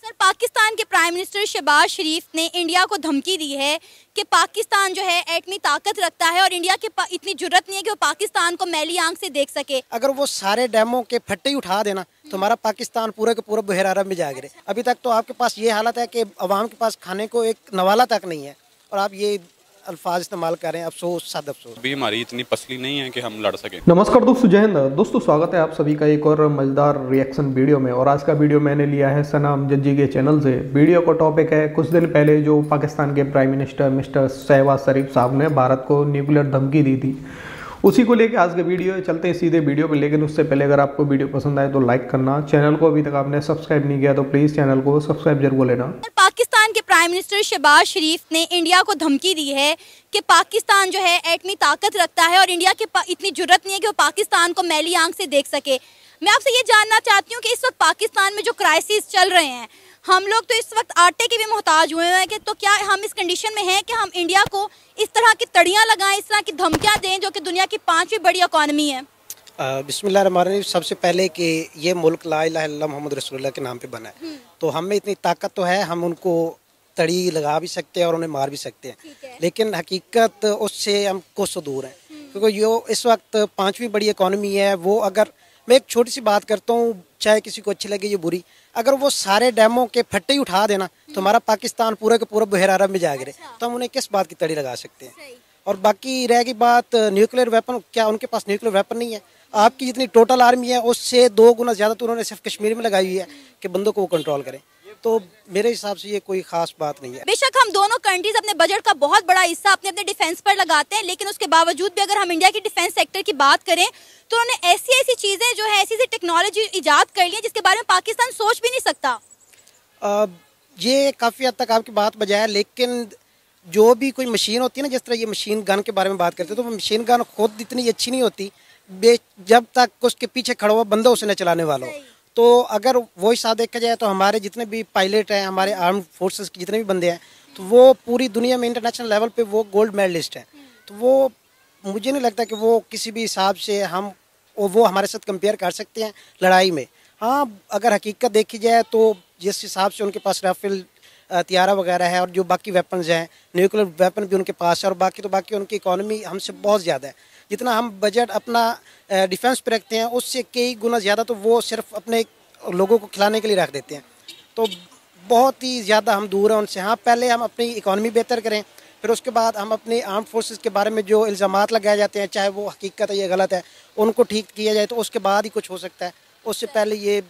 Sir, Pakistan के prime minister Shahbaz शरीफ ने India को धमकी दी है कि पाकिस्तान जो है एटमी ताकत रखता है और इंडिया के इतनी जुर्रत नहीं है कि वो पाकिस्तान को मैली आंख से देख सके। अगर वो सारे डैमों के फट्टे ही उठा देना तो हमारा पाकिस्तान पूरा के पूरा बहर अरब में जा गिरे। अभी तक तो आपके पास ये हालत है कि अवाम के पास खाने को एक नवाला तक नहीं है और आप ये अल्फाज इस्तेमाल कर रहे हैं। अफसोस, सद अफसोस। अभी हमारी इतनी पसली नहीं है कि हम लड़ सकें। नमस्कार दोस्तों, जय हिंद दोस्तों, स्वागत है आप सभी का एक और मजेदार रिएक्शन वीडियो में। और आज का वीडियो मैंने लिया है सनाम जज्जी के चैनल से। वीडियो का टॉपिक है कुछ दिन पहले जो पाकिस्तान के प्राइम मिनिस्टर मिस्टर शहबाज शरीफ साहब ने भारत को न्यूक्लियर धमकी दी थी, उसी को लेकर आज का वीडियो। चलते हैं सीधे वीडियो पे, लेकिन उससे पहले अगर आपको वीडियो पसंद आए तो लाइक करना, चैनल को अभी तक आपने सब्सक्राइब नहीं किया तो प्लीज़ चैनल को सब्सक्राइब जरूर लेना। पाकिस्तान के प्राइम मिनिस्टर शहबाज शरीफ ने इंडिया को धमकी दी है कि पाकिस्तान जो है एटमी ताकत रखता है और इंडिया के इतनी जुर्रत नहीं है कि वो पाकिस्तान को मैली आंख से देख सके। मैं आपसे ये जानना चाहती हूँ कि इस वक्त पाकिस्तान में जो क्राइसिस चल रहे हैं, हम लोग तो इस वक्त आटे के भी मोहताज हुए हैं कि तो क्या हम इस कंडीशन में हैं कि हम इंडिया को इस तरह की तड़ियाँ लगाएं, इस तरह की धमकियाँ दें जो कि दुनिया की 5वीं बड़ी इकॉनमी है। बिस्मिल्लाहिर्रहमानिर्रहीम। सबसे पहले कि ये मुल्क ला इलाहा इल्लल्लाह मोहम्मद रसूलुल्लाह के नाम पे बना है, तो हमें इतनी ताकत तो है, हम उनको तड़ी लगा भी सकते हैं और उन्हें मार भी सकते हैं। लेकिन हकीकत उससे हम कोसों दूर हैं, क्योंकि यो इस वक्त 5वीं बड़ी इकॉनमी है। वो अगर मैं एक छोटी सी बात करता हूँ, चाहे किसी को अच्छी लगे ये बुरी, अगर वो सारे डैमों के फट्टे ही उठा देना तो हमारा पाकिस्तान पूरा के पूरा बहर अरब में जा गिरे, तो हम उन्हें किस बात की तड़ी लगा सकते हैं। और बाकी रह गई बात न्यूक्लियर वेपन, क्या उनके पास न्यूक्लियर वेपन नहीं है? आपकी जितनी टोटल आर्मी है उससे 2 गुना ज़्यादा तो उन्होंने सिर्फ कश्मीर में लगाई हुई है कि बंदों को वो कंट्रोल करें। तो मेरे हिसाब से ये कोई खास बात नहीं है। बेशक हम दोनों कंट्रीज अपने बजट का बहुत बड़ा हिस्सा अपने अपने डिफेंस पर लगाते हैं, लेकिन उसके बावजूद भी अगर हम इंडिया की डिफेंस सेक्टर की बात करें तो उन्होंने ऐसी ऐसी चीजें जो है, ऐसी ऐसी टेक्नोलॉजी इजाद कर ली है जिसके बारे में पाकिस्तान सोच भी नहीं सकता। ये काफ़ी हद तक आपकी बात बजाय, लेकिन जो भी कोई मशीन होती है ना, जिस तरह ये मशीन गन के बारे में बात करते हैं, तो वो मशीन गन खुद इतनी अच्छी नहीं होती जब तक उसके पीछे खड़ा हुआ बंदा उसे न चलाने वाला हो। तो अगर वो हिसाब देखा जाए तो हमारे जितने भी पायलट हैं, हमारे आर्म फोर्सेस के जितने भी बंदे हैं, तो वो पूरी दुनिया में इंटरनेशनल लेवल पे वो गोल्ड मेडलिस्ट हैं। तो वो मुझे नहीं लगता कि वो किसी भी हिसाब से वो हमारे साथ कंपेयर कर सकते हैं लड़ाई में। हाँ, अगर हकीकत देखी जाए तो जिस हिसाब से उनके पास राफेल तियारा वगैरह है और जो बाकी वेपन्स हैं, न्यूक्लियर वेपन भी उनके पास है, और बाकी उनकी इकॉनमी हमसे बहुत ज़्यादा है। जितना हम बजट अपना डिफेंस पे रखते हैं उससे कई गुना ज़्यादा तो वो सिर्फ अपने लोगों को खिलाने के लिए रख देते हैं। तो बहुत ही ज़्यादा हम दूर हैं उनसे। हाँ, पहले हम अपनी इकॉनमी बेहतर करें, फिर उसके बाद हम अपने आर्म फोर्सेस के बारे में जो इल्ज़ामात लगाए जाते हैं, चाहे वो हकीकत है या गलत है, उनको ठीक किया जाए, तो उसके बाद ही कुछ हो सकता है। उससे पहले ये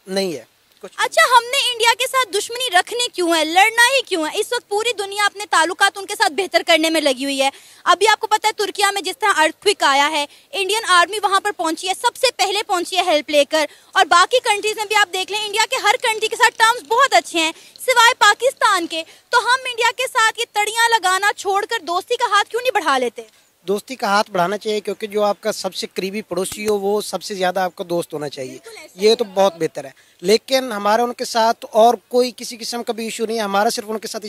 नहीं है। अच्छा, हमने इंडिया के साथ दुश्मनी रखनी क्यों है, लड़ना ही क्यों है? इस वक्त पूरी दुनिया अपने ताल्लुकात उनके साथ बेहतर करने में लगी हुई है। अभी आपको पता है तुर्किया में जिस तरह अर्थक्वेक आया है, इंडियन आर्मी वहां पर पहुंची है, सबसे पहले पहुंची है हेल्प लेकर। और बाकी कंट्रीज में भी आप देख लें, इंडिया के हर कंट्री के साथ टर्म्स बहुत अच्छे हैं सिवाय पाकिस्तान के। तो हम इंडिया के साथ ये तड़ियां लगाना छोड़कर दोस्ती का हाथ क्यों नहीं बढ़ा लेते? दोस्ती का हाथ बढ़ाना चाहिए, क्योंकि जो आपका सबसे करीबी पड़ोसी हो वो सबसे ज़्यादा आपका दोस्त होना चाहिए। ये तो बहुत बेहतर है। लेकिन हमारा उनके साथ और कोई किसी किस्म का भी इशू नहीं है। हमारा सिर्फ उनके साथ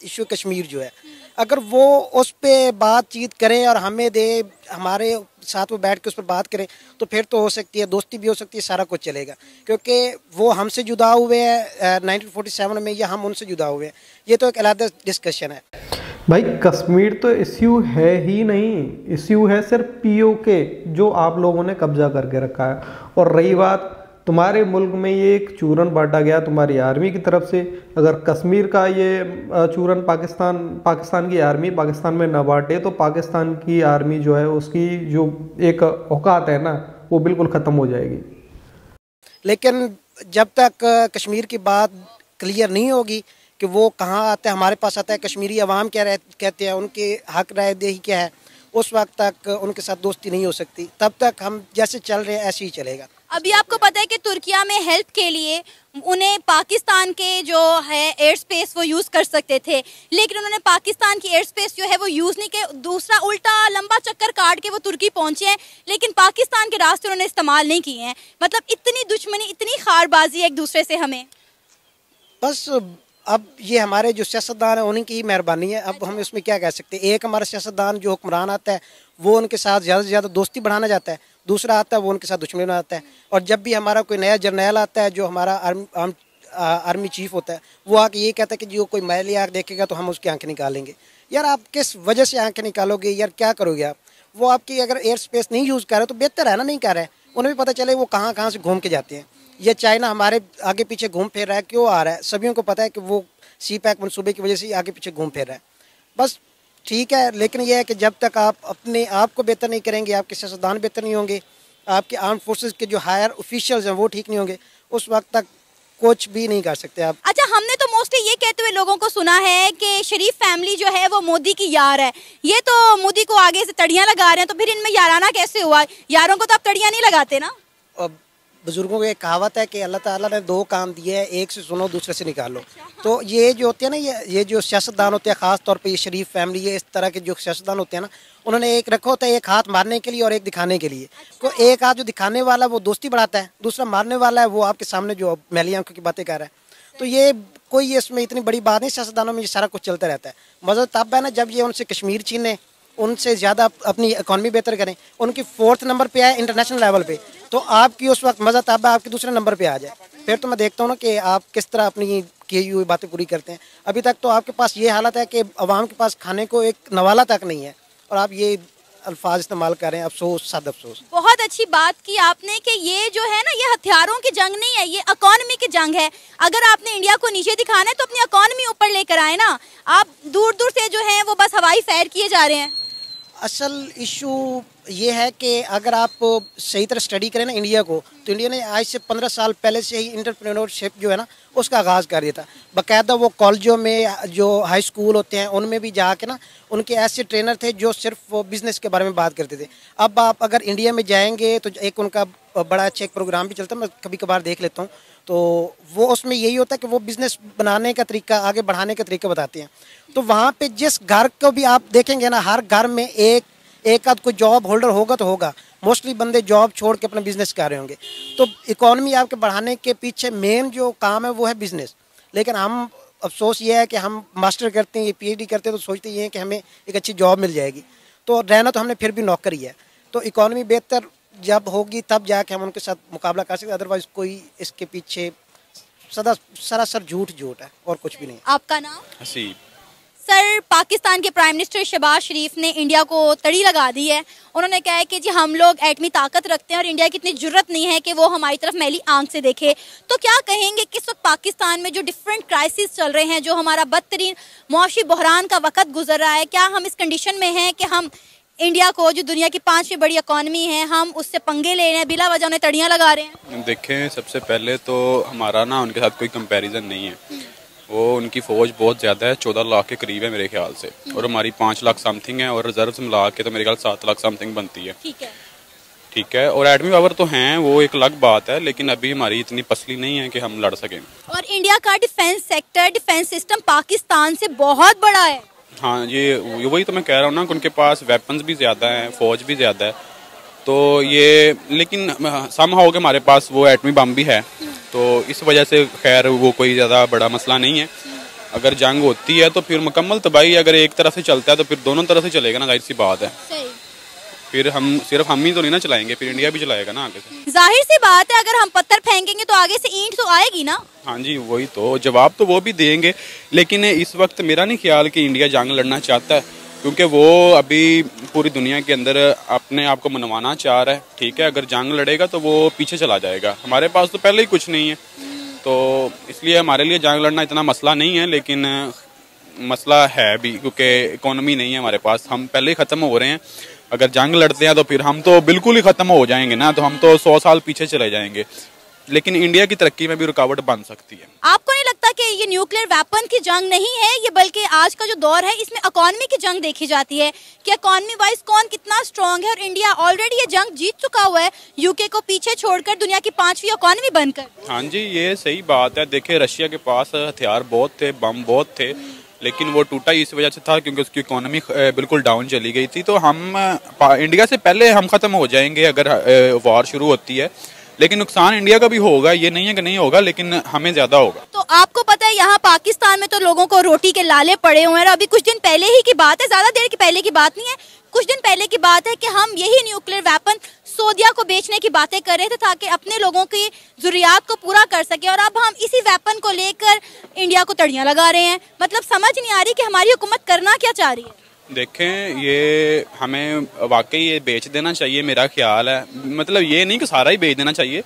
इशू कश्मीर जो है, अगर वो उस पर बातचीत करें और हमें दे, हमारे साथ वो बैठ के उस पर बात करें, तो फिर तो हो सकती है, दोस्ती भी हो सकती है, सारा कुछ चलेगा। क्योंकि वो हमसे जुदा हुए हैं 1947 में, या हम उनसे जुदा हुए हैं, ये तो एक अलग डिस्कशन है। भाई, कश्मीर तो इश्यू है ही नहीं, इश्यू है सिर्फ पीओके जो आप लोगों ने कब्जा करके रखा है। और रही बात तुम्हारे मुल्क में ये एक चूरन बांटा गया तुम्हारी आर्मी की तरफ से, अगर कश्मीर का ये चूरन पाकिस्तान की आर्मी पाकिस्तान में न बांटे तो पाकिस्तान की आर्मी जो है उसकी जो एक औकात है ना, वो बिल्कुल ख़त्म हो जाएगी। लेकिन जब तक कश्मीर की बात क्लियर नहीं होगी कि वो कहाँ आता है, हमारे पास आता है, कश्मीरी अवाम क्या कहते हैं, उनके हक राय दही क्या है, उस वक्त तक उनके साथ दोस्ती नहीं हो सकती। तब तक हम जैसे चल रहे हैं ऐसे ही चलेगा। अभी आपको पता है कि तुर्किया में हेल्प के लिए उन्हें पाकिस्तान के जो है एयर स्पेस वो यूज़ कर सकते थे, लेकिन उन्होंने पाकिस्तान की एयर स्पेस जो है वो यूज़ नहीं किया, दूसरा उल्टा लंबा चक्कर काट के वो तुर्की पहुंचे हैं, लेकिन पाकिस्तान के रास्ते उन्होंने इस्तेमाल नहीं किए हैं। मतलब इतनी दुश्मनी, इतनी खारबाजी है एक दूसरे से हमें। बस अब ये हमारे जो सियासतदान है उन्हीं की ही मेहरबानी है। अब हम इसमें क्या कह सकते हैं। एक हमारा सियासतदान जो हुक्मरान आता है वो उनके साथ ज़्यादा से ज़्यादा दोस्ती बढ़ाना चाहता है, दूसरा आता है वो उनके साथ दुश्मनी बनाता है। और जब भी हमारा कोई नया जर्नैल आता है जो हमारा आर्मी चीफ होता है, वो आके ये कहता है कि जो कोई मैली आँख देखेगा तो हम उसकी आंखें निकालेंगे। यार आप किस वजह से आंखें निकालोगे, यार क्या करोगे आप? वो आपकी अगर एयर स्पेस नहीं यूज़ कर रहे तो बेहतर है ना, नहीं कर रहे हैं, उन्हें भी पता चले वो कहाँ कहाँ से घूम के जाते हैं। ये चाइना हमारे आगे पीछे घूम फिर रहा है, क्यों आ रहा है? सभी को पता है कि वो सी पैक मनसूबे की वजह से आगे पीछे घूम फिर रहा है। बस ठीक है, लेकिन यह है कि जब तक आप अपने आप को बेहतर नहीं करेंगे, आपके सियासतदान बेहतर नहीं होंगे, आपके आर्म फोर्सेस के जो हायर ऑफिशियल्स हैं वो ठीक नहीं होंगे, उस वक्त तक कुछ भी नहीं कर सकते आप। अच्छा, हमने तो मोस्टली ये कहते हुए लोगों को सुना है कि शरीफ फैमिली जो है वो मोदी की यार है। ये तो मोदी को आगे से तड़ियां लगा रहे हैं, तो फिर इनमें याराना कैसे हुआ? यारों को तो आप तड़ियां नहीं लगाते ना। अब बुजुर्गों को एक कहावत है कि अल्लाह ताला ने दो काम दिए हैं, एक से सुनो दूसरे से निकालो। तो ये जो होते हैं ना, ये जो सियासतदान होते हैं, ख़ास तौर पे ये शरीफ फैमिली, ये इस तरह के जो सियासतदान होते हैं ना, उन्होंने एक रखा होता है, एक हाथ मारने के लिए और एक दिखाने के लिए। तो एक हाथ जो दिखाने वाला है वो दोस्ती बढ़ाता है, दूसरा मारने वाला है वो आपके सामने जो मैली आंखों की बातें कर रहा है। तो ये कोई इसमें इतनी बड़ी बात नहीं, सियासतदानों में ये सारा कुछ चलता रहता है। मज़ा तब है ना जब ये उनसे कश्मीर छीने, उनसे ज़्यादा अपनी इकॉनमी बेहतर करें, उनकी 4th नंबर पे आए इंटरनेशनल लेवल पे, तो आपकी उस वक्त मज़ा तब है आपके दूसरे नंबर पे आ जाए। फिर तो मैं देखता हूँ ना कि आप किस तरह अपनी की हुई बातें पूरी करते हैं। अभी तक तो आपके पास ये हालत है कि अवाम के पास खाने को एक नवाला तक नहीं है, और आप ये अल्फाज इस्तेमाल कर रहे हैं। अफसोस, सद अफसोस। बहुत अच्छी बात की आपने कि ये जो है ना, ये हथियारों की जंग नहीं है, ये इकॉनमी की जंग है। अगर आपने इंडिया को नीचे दिखाना है तो अपनी इकॉनमी ऊपर लेकर आए ना। आप दूर दूर से जो है वो बस हवाई फायर किए जा रहे हैं। असल इशू ये है कि अगर आप सही तरह स्टडी करें ना इंडिया को, तो इंडिया ने आज से 15 साल पहले से ही एंटरप्रेन्योरशिप जो है ना उसका आगाज़ कर दिया था। बाकायदा वो कॉलेजों में, जो हाई स्कूल होते हैं उनमें भी जाके ना उनके ऐसे ट्रेनर थे जो सिर्फ बिज़नेस के बारे में बात करते थे। अब आप अगर इंडिया में जाएंगे तो एक उनका बड़ा अच्छा एक प्रोग्राम भी चलता है, मैं कभी कभार देख लेता हूँ, तो वो उसमें यही होता है कि वो बिज़नेस बनाने का तरीका, आगे बढ़ाने का तरीका बताते हैं। तो वहाँ पे जिस घर को भी आप देखेंगे ना, हर घर में एक आध कोई जॉब होल्डर होगा तो होगा। मोस्टली बंदे जॉब छोड़ के अपना बिज़नेस कर रहे होंगे। तो इकॉनमी आपके बढ़ाने के पीछे मेन जो काम है वो है बिज़नेस। लेकिन हम, अफसोस ये है कि हम मास्टर करते हैं, ये PhD करते हैं, तो सोचते ये हैं कि हमें एक अच्छी जॉब मिल जाएगी, तो रहना तो हमने फिर भी नौकरी है। तो इकॉनमी बेहतर जब होगी तब जाके हम उनके साथ मुकाबला कर सकते, अदरवाइज कोई इसके पीछे सरासर झूठ है और कुछ भी नहीं। आपका नाम? हसीब। सर, पाकिस्तान के प्राइम मिनिस्टर शहबाज शरीफ ने इंडिया को तड़ी लगा दी है। उन्होंने कहा है कि जी हम लोग एटमी ताकत रखते हैं और इंडिया की इतनी जुर्रत नहीं है कि वो हमारी तरफ मैली आंख से देखे। तो क्या कहेंगे किस वक्त पाकिस्तान में जो डिफरेंट क्राइसिस चल रहे हैं, जो हमारा बदतरीन मुआशी बहरान का वक्त गुजर रहा है, क्या हम इस कंडीशन में हैं कि हम इंडिया को, जो दुनिया की 5वीं बड़ी इकॉनमी है, हम उससे पंगे ले रहे हैं, बिला वजह उन्हें तड़ियाँ लगा रहे हैं? देखें, सबसे पहले तो हमारा ना उनके साथ कोई कंपैरिजन नहीं है। वो उनकी फ़ौज बहुत ज़्यादा है, 14 लाख के करीब है मेरे ख्याल से, और हमारी 5 लाख समथिंग है, और रिजर्व मिला के तो मेरे ख्याल 7 लाख समथिंग बनती है। ठीक है, और एटमी पावर तो हैं, वो एक अलग बात है, लेकिन अभी हमारी इतनी पसली नहीं है कि हम लड़ सकें। और इंडिया का defence sector, defence system Pakistan से बहुत बड़ा है। हाँ, ये वही तो मैं कह रहा हूँ ना कि उनके पास वेपन्स भी ज़्यादा हैं, फ़ौज भी ज़्यादा है, तो ये, लेकिन समहाउ के हमारे पास वो एटमी बम भी है, तो इस वजह से खैर वो कोई ज़्यादा बड़ा मसला नहीं है। अगर जंग होती है तो फिर मुकम्मल तबाही अगर एक तरफ से चलता है तो फिर दोनों तरफ से चलेगा ना, जाहिर सी बात है। फिर हम सिर्फ हम ही तो नहीं ना चलाएंगे, फिर इंडिया भी चलाएगा ना आगे से। जाहिर सी बात है, अगर हम पत्थर फेंकेंगे तो आगे से ईंट तो आएगी ना। हाँ जी, वही तो, जवाब तो वो भी देंगे, लेकिन इस वक्त मेरा नहीं ख्याल कि इंडिया जंग लड़ना चाहता है, क्योंकि वो अभी पूरी दुनिया के अंदर अपने आप को मनवाना चाह रहा है। ठीक है, अगर जंग लड़ेगा तो वो पीछे चला जाएगा। हमारे पास तो पहले ही कुछ नहीं है, तो इसलिए हमारे लिए जंग लड़ना इतना मसला नहीं है, लेकिन मसला है भी, क्योंकि इकोनॉमी नहीं है हमारे पास, हम पहले ही ख़त्म हो रहे हैं। अगर जंग लड़ते हैं तो फिर हम तो बिल्कुल ही ख़त्म हो जाएंगे ना, तो हम तो 100 साल पीछे चले जाएंगे। लेकिन इंडिया की तरक्की में भी रुकावट बन सकती है। आपको नहीं लगता कि ये न्यूक्लियर वेपन की जंग नहीं है ये, बल्कि आज का जो दौर है इसमें इकॉनमी की जंग देखी जाती है कि इकॉनमी वाइज कौन कितना स्ट्रॉन्ग है, और इंडिया ऑलरेडी ये जंग जीत चुका हुआ है, यूके को पीछे छोड़कर दुनिया की 5वीं इकॉनमी बनकर। हाँ जी, ये सही बात है। देखिए, रशिया के पास हथियार बहुत थे, बम बहुत थे, लेकिन वो टूटा इस वजह से था क्योंकि उसकी इकोनॉमी बिल्कुल डाउन चली गई थी। तो हम इंडिया से पहले हम ख़त्म हो जाएंगे अगर वॉर शुरू होती है, लेकिन नुकसान इंडिया का भी होगा, ये नहीं है कि नहीं होगा, लेकिन हमें ज्यादा होगा। तो आपको पता है यहाँ पाकिस्तान में तो लोगों को रोटी के लाले पड़े हुए हैं। अभी कुछ दिन पहले ही की बात है, ज्यादा देर की पहले की बात नहीं है, कुछ दिन पहले की बात है कि हम यही न्यूक्लियर वेपन सऊदीया को बेचने की बातें कर रहे थे ताकि अपने लोगों की जरूरियात को पूरा कर सके, और अब हम इसी वेपन को लेकर इंडिया को तड़ियां लगा रहे हैं। मतलब समझ नहीं आ रही कि हमारी हुकूमत करना क्या चाह रही है। देखें, ये हमें वाकई ये बेच देना चाहिए, मेरा ख्याल है। मतलब ये नहीं कि सारा ही बेच देना चाहिए,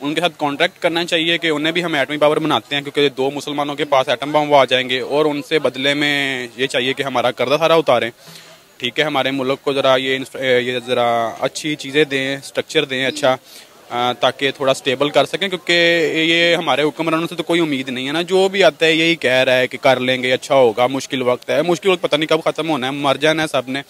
उनके साथ कॉन्ट्रैक्ट करना चाहिए कि उन्हें भी हम एटमी पावर बनाते हैं, क्योंकि 2 मुसलमानों के पास एटम बम आ जाएंगे और उनसे बदले में ये चाहिए कि हमारा कर्जा सारा उतारें। ठीक है, हमारे मुल्क को ज़रा ये ज़रा अच्छी चीज़ें दें, स्ट्रक्चर दें अच्छा, ताकि थोड़ा स्टेबल कर सकें, क्योंकि ये हमारे हुक्मरानों से तो कोई उम्मीद नहीं है ना। जो भी आता है यही कह रहा है कि कर लेंगे, अच्छा होगा, मुश्किल वक्त है। मुश्किल वक्त पता नहीं कब ख़त्म होना है, मर जाना है सब ने।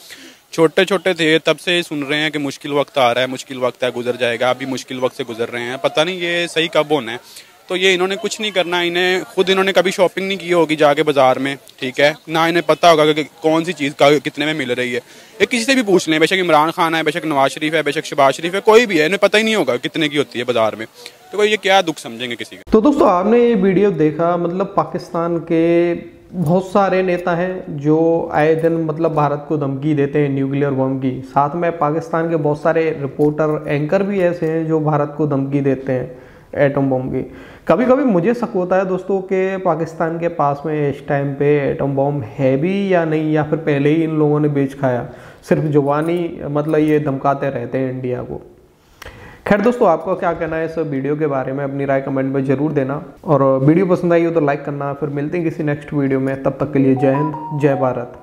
छोटे छोटे थे तब से सुन रहे हैं कि मुश्किल वक्त आ रहा है, मुश्किल वक्त है, गुजर जाएगा। अभी मुश्किल वक्त से गुजर रहे हैं, पता नहीं ये सही कब होना है। तो ये इन्होंने कुछ नहीं करना, इन्होंने कभी शॉपिंग नहीं की होगी जाके बाजार में, ठीक है ना, इन्हें पता होगा कि कौन सी चीज़ का कितने में मिल रही है। ये किसी से भी पूछ लें, बेशक इमरान खान है, बेशक नवाज शरीफ है, बेशक शहबाज शरीफ है, कोई भी है, इन्हें पता ही नहीं होगा कितने की होती है बाजार में। तो कोई ये क्या दुख समझेंगे किसी का। तो दोस्तों आपने ये वीडियो देखा, मतलब पाकिस्तान के बहुत सारे नेता हैं जो आए दिन मतलब भारत को धमकी देते हैं न्यूक्लियर बम की। साथ में पाकिस्तान के बहुत सारे रिपोर्टर, एंकर भी ऐसे हैं जो भारत को धमकी देते हैं एटम बम की। कभी कभी मुझे शक होता है दोस्तों कि पाकिस्तान के पास में इस टाइम पे एटम बम है भी या नहीं, या फिर पहले ही इन लोगों ने बेच खाया, सिर्फ जुबानी मतलब ये धमकाते रहते हैं इंडिया को। खैर दोस्तों, आपका क्या कहना है इस वीडियो के बारे में, अपनी राय कमेंट में जरूर देना, और वीडियो पसंद आई हो तो लाइक करना। फिर मिलते हैं किसी नेक्स्ट वीडियो में, तब तक के लिए जय हिंद, जय भारत।